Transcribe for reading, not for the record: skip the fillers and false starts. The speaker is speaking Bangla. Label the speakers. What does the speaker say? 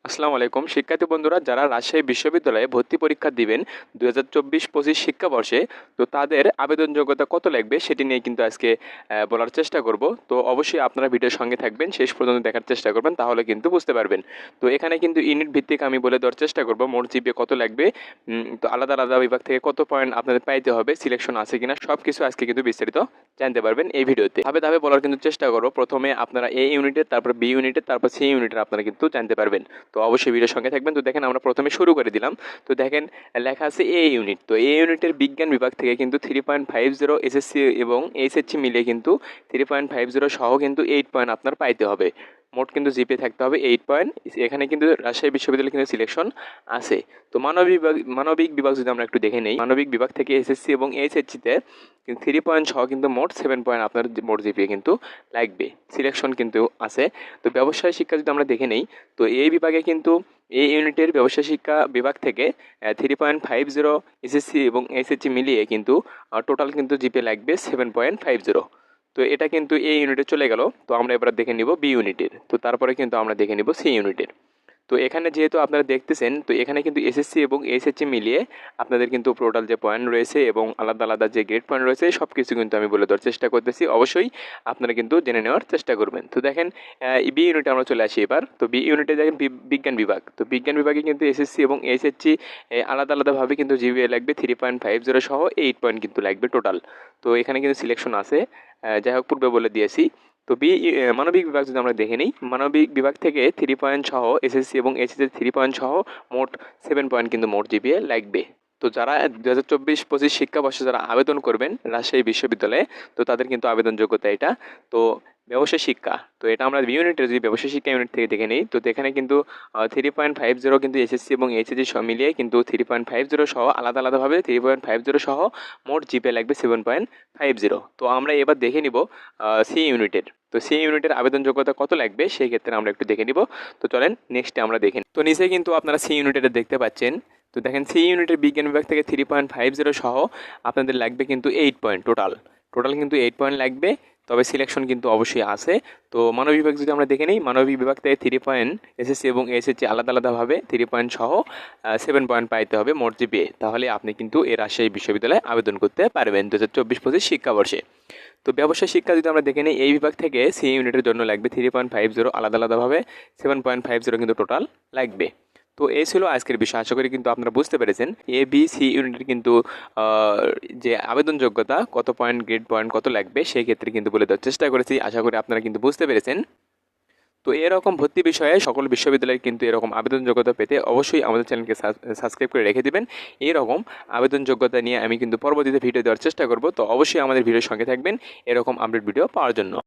Speaker 1: আসসালামু আলাইকুম শিক্ষার্থী বন্ধুরা, যারা রাজশাহী বিশ্ববিদ্যালয়ে ভর্তি পরীক্ষা দিবেন 2024-25 শিক্ষাবর্ষে, তো তাদের আবেদন যোগ্যতা কত লাগবে সেটি নিয়ে কিন্তু আজকে বলার চেষ্টা করব। তো অবশ্যই আপনারা ভিডিওর সঙ্গে থাকবেন, শেষ পর্যন্ত দেখার চেষ্টা করবেন, তাহলে কিন্তু বুঝতে পারবেন। তো এখানে কিন্তু ইউনিট ভিত্তিক আমি বলে দেওয়ার চেষ্টা করব মোট জিপিএ কত লাগবে, তো আলাদা আলাদা বিভাগ থেকে কত পয়েন্ট আপনাদের পাইতে হবে, সিলেকশন আছে কিনা, সব কিছু আজকে কিন্তু বিস্তারিত জানতে পারবেন এই ভিডিওতে। ধাপে ধাপে বলার কিন্তু চেষ্টা করব। প্রথমে আপনারা এ ইউনিটের, তারপর বি ইউনিটের, তারপর সি ইউনিটের আপনারা কিন্তু জানতে পারবেন। তো অবশ্যই ভিডিওর সঙ্গে থাকবেন। তো দেখেন আমরা প্রথমে শুরু করে দিলাম। তো দেখেন লেখা আছে এ ইউনিট। তো এ ইউনিটের বিজ্ঞান বিভাগ থেকে কিন্তু 3.50 এসএসসি এবং এইচএসসি মিলিয়ে কিন্তু 3.50 সহ কিন্তু 8 পয়েন্ট আপনার পাইতে হবে। মোট কিন্তু জিপিএ থাকতে হবে 8 পয়েন্ট। এখানে কিন্তু রাজশাহী বিশ্ববিদ্যালয়ে কিন্তু সিলেকশন আছে। তো মানবিক বিভাগ যদি আমরা একটু দেখে নেই, মানবিক বিভাগ থেকে এসএসসি এবং এইচএসসিতে 3 পয়েন্ট সহ কিন্তু মোট 7 পয়েন্ট আপনার মোট জিপিএ কিন্তু লাগবে, সিলেকশন কিন্তু আছে। তো ব্যবসায় শিক্ষা যদি আমরা দেখে নেই, তো এই বিভাগে কিন্তু এই ইউনিটের ব্যবসায় শিক্ষা বিভাগ থেকে 3.50 এসএসসি এবং এইচএসসি মিলিয়ে কিন্তু টোটাল কিন্তু জিপিএ লাগবে 7.50। তো এটা কিন্তু এই ইউনিটে চলে গেল। তো আমরা এবার দেখে নিব বি ইউনিটের। তো তারপরে কিন্তু আমরা দেখে নিব সি ইউনিটের। তো এখানে যেহেতু আপনারা দেখতেছেন, তো এখানে কিন্তু এসএসসি এবং এইচএসসি মিলিয়ে আপনাদের কিন্তু টোটাল যে পয়েন্ট রয়েছে এবং আলাদা আলাদা যে গ্রেড পয়েন্ট রয়েছে সব কিছু কিন্তু আমি বলে দেওয়ার চেষ্টা করতেছি। অবশ্যই আপনারা কিন্তু জেনে নেওয়ার চেষ্টা করবেন। তো দেখেন বি ইউনিটে আমরা চলে আসি এবার। তো বি ইউনিটে দেখেন বিজ্ঞান বিভাগ। তো বিজ্ঞান বিভাগে কিন্তু এসএসসি এবং এইচএসসি আলাদা আলাদাভাবে কিন্তু জিপিএ লাগবে 3.50 সহ 8 পয়েন্ট কিন্তু লাগবে টোটাল। তো এখানে কিন্তু সিলেকশন আছে, যাই হোক পূর্বে বলে দিয়েছি। তো মানবিক বিভাগ যদি আমরা দেখে নিই, মানবিক বিভাগ থেকে 3 পয়েন্ট সহ এসএসসি এবং এইচএসসি 3 পয়েন্ট সহ মোট 7 পয়েন্ট কিন্তু মোট জিপিএ লাগবে। তো যারা 2024-25 শিক্ষাবর্ষে যারা আবেদন করবেন রাজশাহী বিশ্ববিদ্যালয়ে, তো তাদের কিন্তু আবেদন যোগ্যতা এটা। তো ব্যবসায় শিক্ষা, তো এটা আমরা বি ইউনিটের যদি ব্যবসায় শিক্ষা ইউনিট থেকে দেখে নিই, তো এখানে কিন্তু 3.50 কিন্তু এসএসসি এবং এইচএসসি সব মিলিয়ে কিন্তু 3.50 সহ আলাদা আলাদাভাবে 3.50 সহ মোট জিপিএ লাগবে 7.50। তো আমরা এবার দেখে নিব সি ইউনিটের। তো সি ইউনিটের আবেদন যোগ্যতা কত লাগবে সেই ক্ষেত্রে আমরা একটু দেখে নিব। তো চলেন নেক্সটে আমরা দেখে নিই। তো নিচে কিন্তু আপনারা সি ইউনিটের দেখতে পাচ্ছেন। তো দেখেন সি ইউনিটের বিজ্ঞান বিভাগ থেকে 3.50 সহ আপনাদের লাগবে কিন্তু 8 পয়েন্ট টোটাল কিন্তু 8 পয়েন্ট লাগবে। তবে সিলেকশন কিন্তু অবশ্যই আছে। তো মানবিক বিভাগ যদি আমরা দেখে নিই, মানবিক বিভাগ থেকে 3 পয়েন্ট এসএসসি এবং এইচএসসি আলাদা আলাদাভাবে 3 পয়েন্ট সহ 7 পয়েন্ট পাইতে হবে মোট জিপিএ। তাহলে আপনি কিন্তু এই রাজশাহী বিশ্ববিদ্যালয়ে আবেদন করতে পারবেন 2024-25 শিক্ষাবর্ষে। তো ব্যবসায় শিক্ষা যদি আমরা দেখে নিই, এই বিভাগ থেকে সি ইউনিটের জন্য লাগবে 3.50 আলাদা আলাদাভাবে 7.50 কিন্তু টোটাল লাগবে। তো এই ছিল আজকের বিষয়। আশা করি কিন্তু আপনারা বুঝতে পেরেছেন এ বি সি ইউনিটের কিন্তু যে আবেদন যোগ্যতা কত পয়েন্ট, গ্রেড পয়েন্ট কত লাগবে সেই ক্ষেত্রে কিন্তু বলে দেওয়ার চেষ্টা করেছি। আশা করি আপনারা কিন্তু বুঝতে পেরেছেন। তো এরকম ভর্তি বিষয়ে সকল বিশ্ববিদ্যালয়ে কিন্তু এরকম আবেদন যোগ্যতা পেতে অবশ্যই আমাদের চ্যানেলকে সাবস্ক্রাইব করে রেখে দিবেন। এরকম আবেদন যোগ্যতা নিয়ে আমি কিন্তু পরবর্তীতে ভিডিও দেওয়ার চেষ্টা করব। তো অবশ্যই আমাদের ভিডিওর সঙ্গে থাকবেন এরকম আপডেট ভিডিও পাওয়ার জন্য।